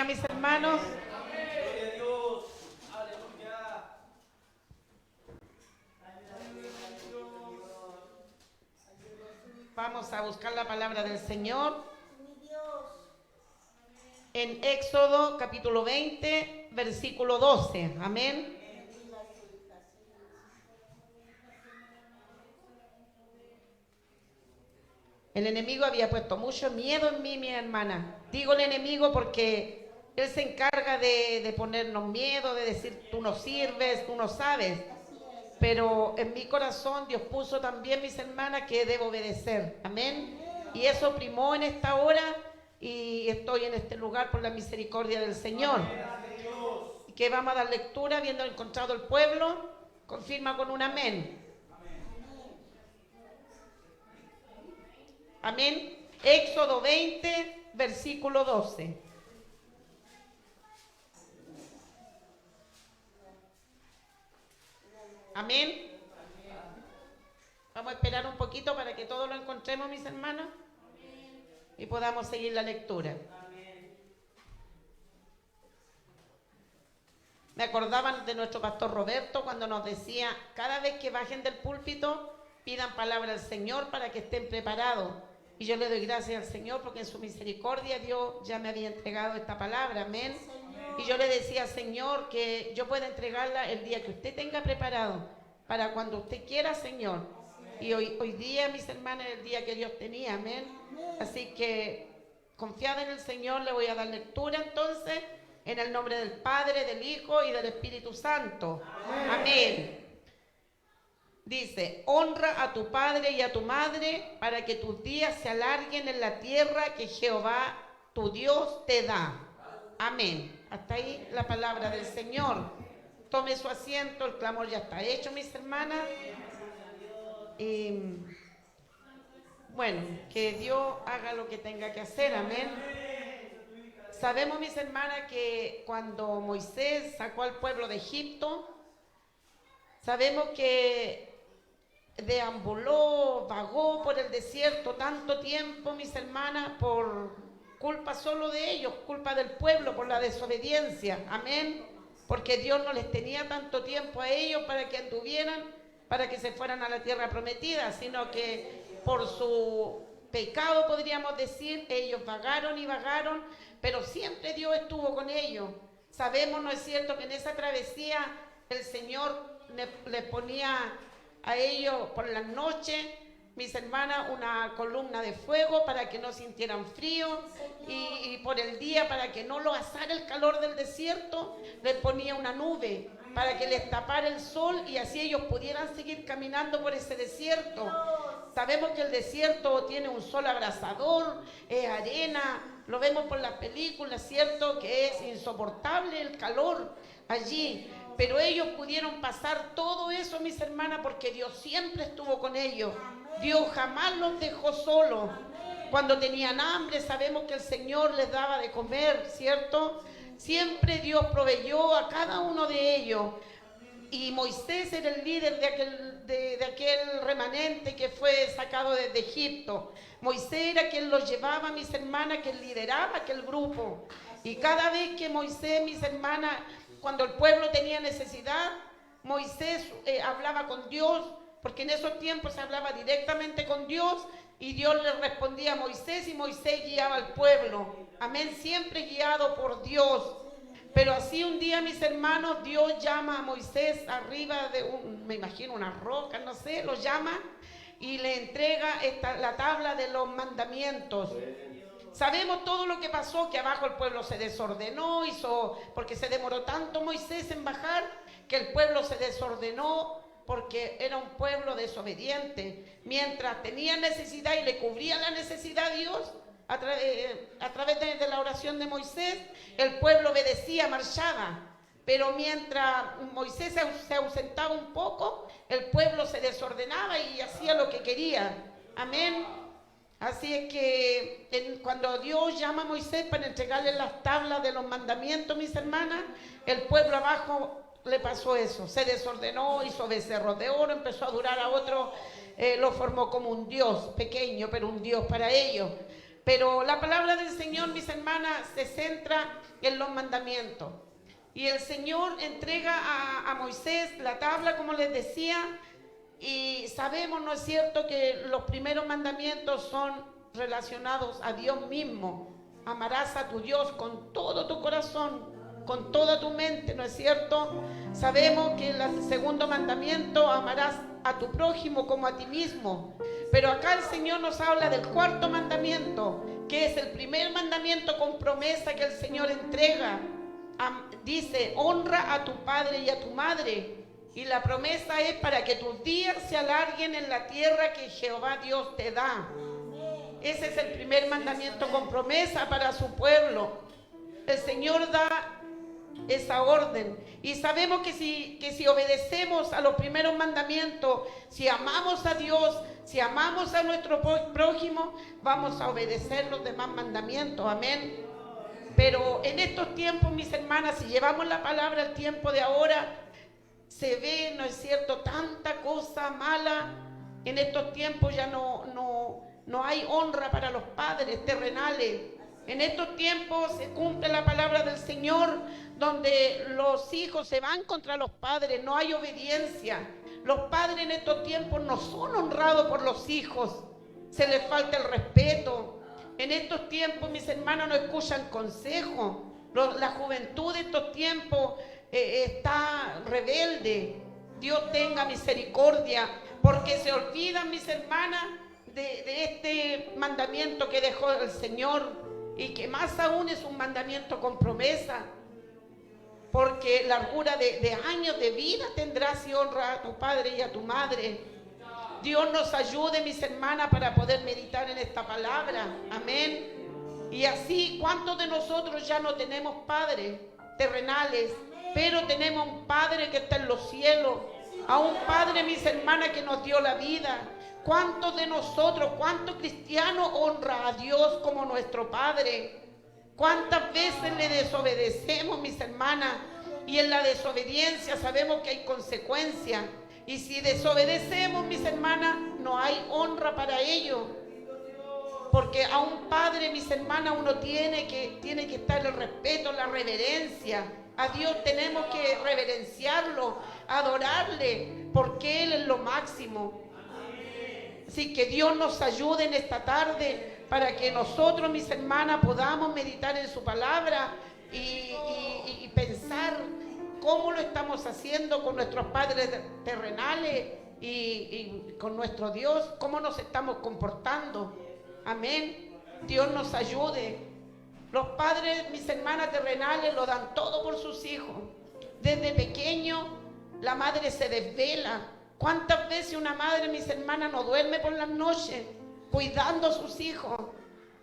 Mis hermanos, vamos a buscar la palabra del Señor en Éxodo capítulo 20, versículo 12. Amén. El enemigo había puesto mucho miedo en mí, mi hermana. Digo el enemigo porque él se encarga de ponernos miedo, de decir tú no sirves, tú no sabes. Pero en mi corazón Dios puso también, mis hermanas, que debo obedecer. Amén. Y eso primó en esta hora y estoy en este lugar por la misericordia del Señor. Y que vamos a dar lectura, habiendo encontrado el pueblo, confirma con un amén. Amén. Éxodo 20, versículo 12. Amén. Vamos a esperar un poquito para que todos lo encontremos, mis hermanos, y podamos seguir la lectura. Me acordaban de nuestro pastor Roberto cuando nos decía, cada vez que bajen del púlpito, pidan palabra al Señor para que estén preparados. Y yo le doy gracias al Señor porque en su misericordia Dios ya me había entregado esta palabra, amén. Y yo le decía, Señor, que yo pueda entregarla el día que usted tenga preparado, para cuando usted quiera, Señor. Y hoy día, mis hermanas, es el día que Dios tenía, amén. Así que, confiada en el Señor, le voy a dar lectura entonces, en el nombre del Padre, del Hijo y del Espíritu Santo. Amén. Dice, honra a tu padre y a tu madre para que tus días se alarguen en la tierra que Jehová, tu Dios, te da. Amén. Hasta ahí la palabra del Señor. Tome su asiento, el clamor ya está hecho, mis hermanas. Y bueno, que Dios haga lo que tenga que hacer, amén. Sabemos, mis hermanas, que cuando Moisés sacó al pueblo de Egipto, sabemos que deambuló, vagó por el desierto tanto tiempo, mis hermanas, por culpa solo de ellos, culpa del pueblo, por la desobediencia, amén, porque Dios no les tenía tanto tiempo a ellos para que anduvieran, para que se fueran a la tierra prometida, sino que por su pecado, podríamos decir, ellos vagaron y vagaron, pero siempre Dios estuvo con ellos. Sabemos, ¿no es cierto?, que en esa travesía el Señor le ponía a ellos por las noches, mis hermanas, una columna de fuego para que no sintieran frío y por el día, para que no lo asara el calor del desierto, les ponía una nube para que les tapara el sol y así ellos pudieran seguir caminando por ese desierto. Sabemos que el desierto tiene un sol abrasador, es arena, lo vemos por las películas, ¿cierto?, que es insoportable el calor allí. Pero ellos pudieron pasar todo eso, mis hermanas, porque Dios siempre estuvo con ellos. Dios jamás los dejó solos. Cuando tenían hambre, sabemos que el Señor les daba de comer, ¿cierto? Siempre Dios proveyó a cada uno de ellos. Y Moisés era el líder de aquel remanente que fue sacado desde Egipto. Moisés era quien los llevaba, mis hermanas, quien lideraba aquel grupo. Y cada vez que Moisés, mis hermanas, cuando el pueblo tenía necesidad, Moisés hablaba con Dios, porque en esos tiempos se hablaba directamente con Dios y Dios le respondía a Moisés y Moisés guiaba al pueblo. Amén, siempre guiado por Dios. Pero así un día, mis hermanos, Dios llama a Moisés arriba de me imagino una roca, no sé, lo llama y le entrega la tabla de los mandamientos. Sabemos todo lo que pasó, que abajo el pueblo se desordenó, porque se demoró tanto Moisés en bajar, que el pueblo se desordenó porque era un pueblo desobediente. Mientras tenía necesidad y le cubría la necesidad a Dios, a través de la oración de Moisés, el pueblo obedecía, marchaba. Pero mientras Moisés se ausentaba un poco, el pueblo se desordenaba y hacía lo que quería. Amén. Así es que cuando Dios llama a Moisés para entregarle las tablas de los mandamientos, mis hermanas, el pueblo abajo le pasó eso, se desordenó, hizo becerros de oro, empezó a adorar a otro, lo formó como un Dios pequeño, pero un Dios para ellos. Pero la palabra del Señor, mis hermanas, se centra en los mandamientos. Y el Señor entrega a Moisés la tabla, como les decía, y sabemos, ¿no es cierto?, que los primeros mandamientos son relacionados a Dios mismo. Amarás a tu Dios con todo tu corazón, con toda tu mente, ¿no es cierto? Sabemos que el segundo mandamiento, amarás a tu prójimo como a ti mismo. Pero acá el Señor nos habla del cuarto mandamiento, que es el primer mandamiento con promesa que el Señor entrega. Dice, honra a tu padre y a tu madre. Y la promesa es para que tus días se alarguen en la tierra que Jehová Dios te da. Ese es el primer mandamiento con promesa para su pueblo. El Señor da esa orden. Y sabemos que si obedecemos a los primeros mandamientos, si amamos a Dios, si amamos a nuestro prójimo, vamos a obedecer los demás mandamientos. Amén. Pero en estos tiempos, mis hermanas, si llevamos la palabra al tiempo de ahora, se ve, ¿no es cierto?, tanta cosa mala. En estos tiempos ya no hay honra para los padres terrenales. En estos tiempos se cumple la palabra del Señor, donde los hijos se van contra los padres, no hay obediencia. Los padres en estos tiempos no son honrados por los hijos, se les falta el respeto. En estos tiempos, mis hermanos, no escuchan consejo. La juventud de estos tiempos está rebelde. Dios tenga misericordia, porque se olvidan, mis hermanas, de este mandamiento que dejó el Señor, y que más aún es un mandamiento con promesa, porque largura de años de vida tendrás si honra a tu padre y a tu madre. Dios nos ayude, mis hermanas, para poder meditar en esta palabra. Amén. Y así, ¿cuántos de nosotros ya no tenemos padres terrenales, pero tenemos un Padre que está en los cielos? A un Padre, mis hermanas, que nos dio la vida. ¿Cuántos de nosotros, cuántos cristianos honra a Dios como nuestro Padre? ¿Cuántas veces le desobedecemos, mis hermanas? Y en la desobediencia sabemos que hay consecuencias. Y si desobedecemos, mis hermanas, no hay honra para ello. Porque a un padre, mis hermanas, uno tiene que estar el respeto, la reverencia. A Dios tenemos que reverenciarlo, adorarle, porque Él es lo máximo. Así que Dios nos ayude en esta tarde para que nosotros, mis hermanas, podamos meditar en su palabra y pensar cómo lo estamos haciendo con nuestros padres terrenales y con nuestro Dios, cómo nos estamos comportando. Amén. Dios nos ayude. Los padres, mis hermanas terrenales, lo dan todo por sus hijos. Desde pequeño la madre se desvela. ¿Cuántas veces una madre, mis hermanas, no duerme por las noches cuidando a sus hijos?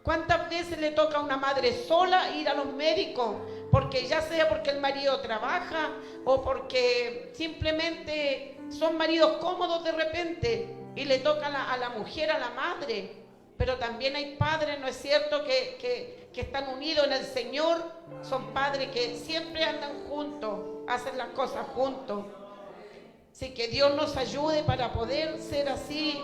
¿Cuántas veces le toca a una madre sola ir a los médicos? Porque ya sea porque el marido trabaja o porque simplemente son maridos cómodos de repente y le toca a la mujer, a la madre. Pero también hay padres, ¿no es cierto?, que están unidos en el Señor. Son padres que siempre andan juntos, hacen las cosas juntos. Así que Dios nos ayude para poder ser así,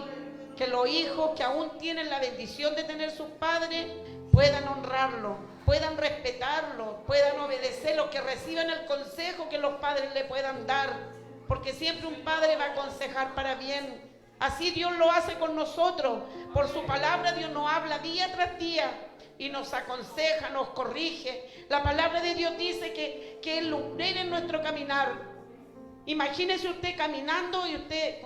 que los hijos que aún tienen la bendición de tener sus padres puedan honrarlo, puedan respetarlo, puedan obedecerlo, que reciban el consejo que los padres le puedan dar, porque siempre un padre va a aconsejar para bien. Así Dios lo hace con nosotros. Por su palabra Dios nos habla día tras día y nos aconseja, nos corrige. La palabra de Dios dice que Él lumbrera en nuestro caminar. Imagínese usted caminando y usted,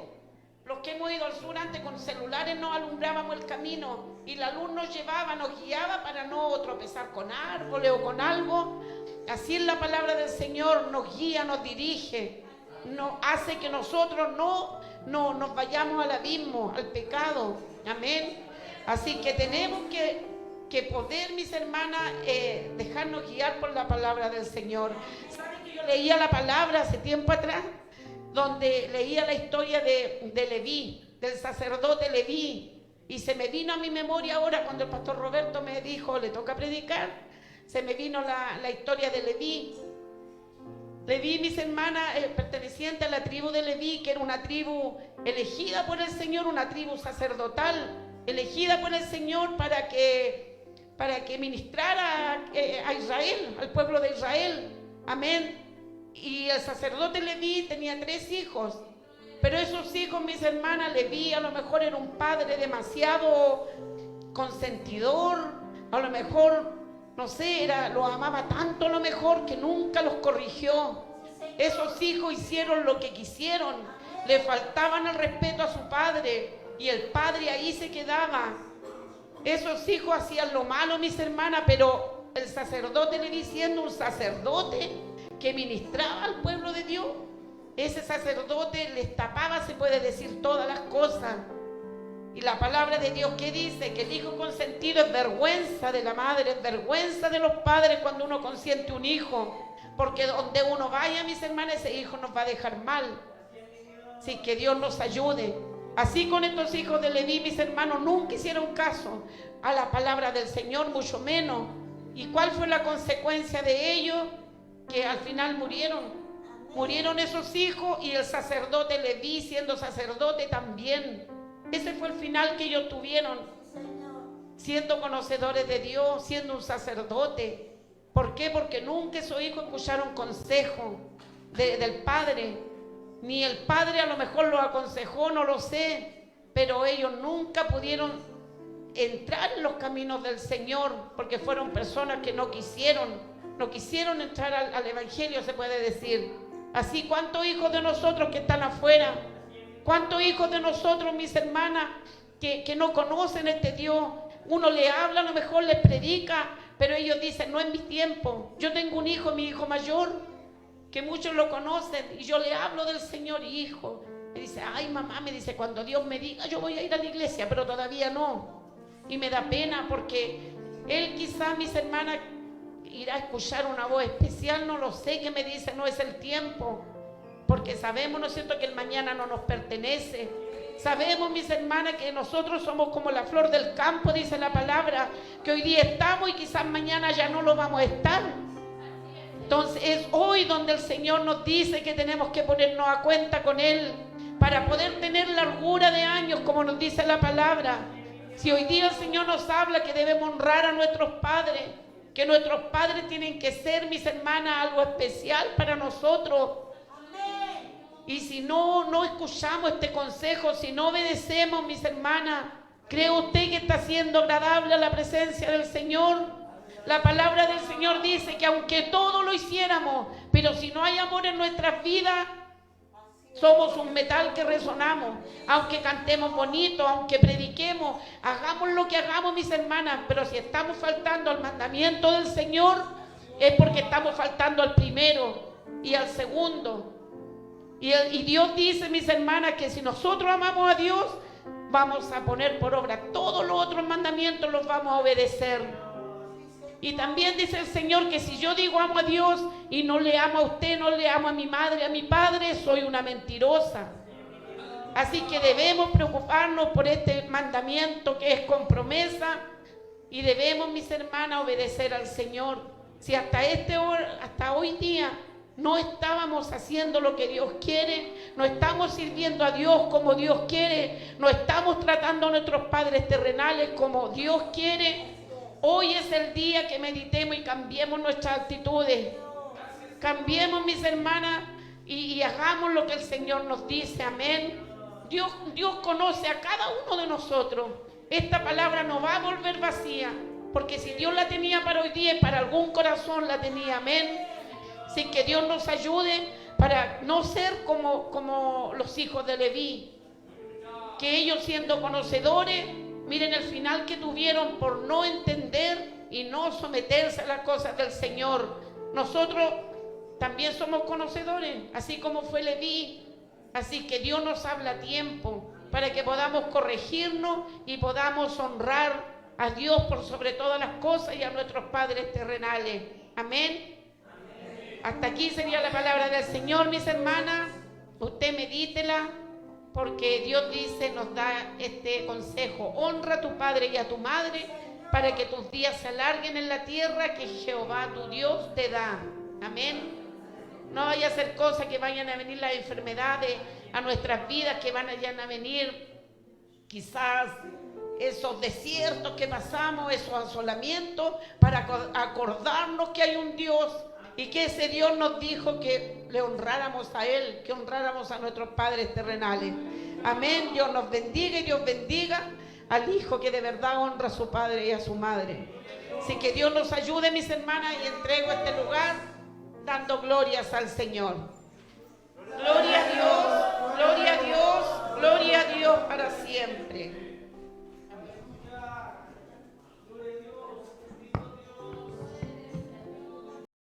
los que hemos ido al sur antes con celulares, nos alumbrábamos el camino y la luz nos llevaba, nos guiaba para no tropezar con árboles o con algo. Así es la palabra del Señor, nos guía, nos dirige, nos hace que nosotros no nos vayamos al abismo, al pecado. Amén. Así que tenemos que poder, mis hermanas, dejarnos guiar por la palabra del Señor. ¿Saben que yo leía la palabra hace tiempo atrás? Donde leía la historia de Leví, del sacerdote Leví. Y se me vino a mi memoria ahora cuando el pastor Roberto me dijo, le toca predicar. Se me vino la historia de Leví. Leví, mis hermanas, perteneciente a la tribu de Leví, que era una tribu elegida por el Señor, una tribu sacerdotal, elegida por el Señor para que para que ministrara a Israel, al pueblo de Israel. Amén. Y el sacerdote Leví tenía 3 hijos. Pero esos hijos, mis hermanas, Leví a lo mejor era un padre demasiado consentidor. A lo mejor, no sé, lo amaba tanto a lo mejor que nunca los corrigió. Esos hijos hicieron lo que quisieron. Le faltaban el respeto a su padre. Y el padre ahí se quedaba. Esos hijos hacían lo malo, mis hermanas, pero el sacerdote Leví, siendo un sacerdote que ministraba al pueblo de Dios, ese sacerdote les tapaba, se puede decir, todas las cosas. Y la palabra de Dios, ¿qué dice? Que el hijo consentido es vergüenza de la madre, es vergüenza de los padres cuando uno consiente un hijo. Porque donde uno vaya, mis hermanas, ese hijo nos va a dejar mal. Así que Dios nos ayude. Así con estos hijos de Leví, mis hermanos, nunca hicieron caso a la palabra del Señor, mucho menos. ¿Y cuál fue la consecuencia de ello? Que al final murieron. Murieron esos hijos y el sacerdote Leví, siendo sacerdote también. Ese fue el final que ellos tuvieron, siendo conocedores de Dios, siendo un sacerdote. ¿Por qué? Porque nunca esos hijos escucharon consejo del padre. Ni el padre a lo mejor los aconsejó, no lo sé, pero ellos nunca pudieron entrar en los caminos del Señor, porque fueron personas que no quisieron entrar al evangelio, se puede decir. Así, ¿cuántos hijos de nosotros que están afuera? ¿Cuántos hijos de nosotros, mis hermanas, que no conocen este Dios? Uno le habla, a lo mejor les predica, pero ellos dicen, no es mi tiempo. Yo tengo un hijo, mi hijo mayor, que muchos lo conocen, y yo le hablo del Señor, hijo. Me dice, ay mamá, me dice, cuando Dios me diga, yo voy a ir a la iglesia, pero todavía no. Y me da pena porque él quizá, mis hermanas, irá a escuchar una voz especial, no lo sé, que me dice, no es el tiempo. Porque sabemos, ¿no es cierto?, que el mañana no nos pertenece. Sabemos, mis hermanas, que nosotros somos como la flor del campo, dice la palabra, que hoy día estamos y quizás mañana ya no lo vamos a estar. Entonces es hoy donde el Señor nos dice que tenemos que ponernos a cuenta con Él para poder tener largura de años, como nos dice la palabra. Si hoy día el Señor nos habla que debemos honrar a nuestros padres, que nuestros padres tienen que ser, mis hermanas, algo especial para nosotros. Y si no escuchamos este consejo, si no obedecemos, mis hermanas, ¿cree usted que está siendo agradable a la presencia del Señor? La palabra del Señor dice que aunque todo lo hiciéramos, pero si no hay amor en nuestras vidas, somos un metal que resonamos. Aunque cantemos bonito, aunque prediquemos, hagamos lo que hagamos, mis hermanas, pero si estamos faltando al mandamiento del Señor, es porque estamos faltando al primero y al segundo. Y Dios dice, mis hermanas, que si nosotros amamos a Dios, vamos a poner por obra todos los otros mandamientos, los vamos a obedecer. Y también dice el Señor que si yo digo amo a Dios y no le amo a usted, no le amo a mi madre, a mi padre, soy una mentirosa. Así que debemos preocuparnos por este mandamiento que es con promesa, y debemos, mis hermanas, obedecer al Señor. Si hasta hoy día no estábamos haciendo lo que Dios quiere, no estamos sirviendo a Dios como Dios quiere, no estamos tratando a nuestros padres terrenales como Dios quiere, hoy es el día que meditemos y cambiemos nuestras actitudes. Cambiemos, mis hermanas, y hagamos lo que el Señor nos dice. Amén. Dios conoce a cada uno de nosotros. Esta palabra no va a volver vacía, porque si Dios la tenía para hoy día, para algún corazón la tenía. Amén. Así que Dios nos ayude para no ser como los hijos de Leví, que ellos, siendo conocedores, miren el final que tuvieron por no entender y no someterse a las cosas del Señor. Nosotros también somos conocedores, así como fue Leví. Así que Dios nos habla a tiempo para que podamos corregirnos y podamos honrar a Dios por sobre todas las cosas y a nuestros padres terrenales. Amén. Hasta aquí sería la palabra del Señor, mis hermanas. Usted medítela, porque Dios dice, nos da este consejo: honra a tu padre y a tu madre para que tus días se alarguen en la tierra que Jehová tu Dios te da. Amén. No vaya a ser cosa que vayan a venir las enfermedades a nuestras vidas, que vayan a venir quizás esos desiertos que pasamos, esos asolamientos, para acordarnos que hay un Dios y que ese Dios nos dijo que le honráramos a Él, que honráramos a nuestros padres terrenales. Amén. Dios nos bendiga y Dios bendiga al hijo que de verdad honra a su padre y a su madre. Así que Dios nos ayude, mis hermanas, y entrego este lugar dando glorias al Señor. Gloria a Dios, gloria a Dios, gloria a Dios para siempre.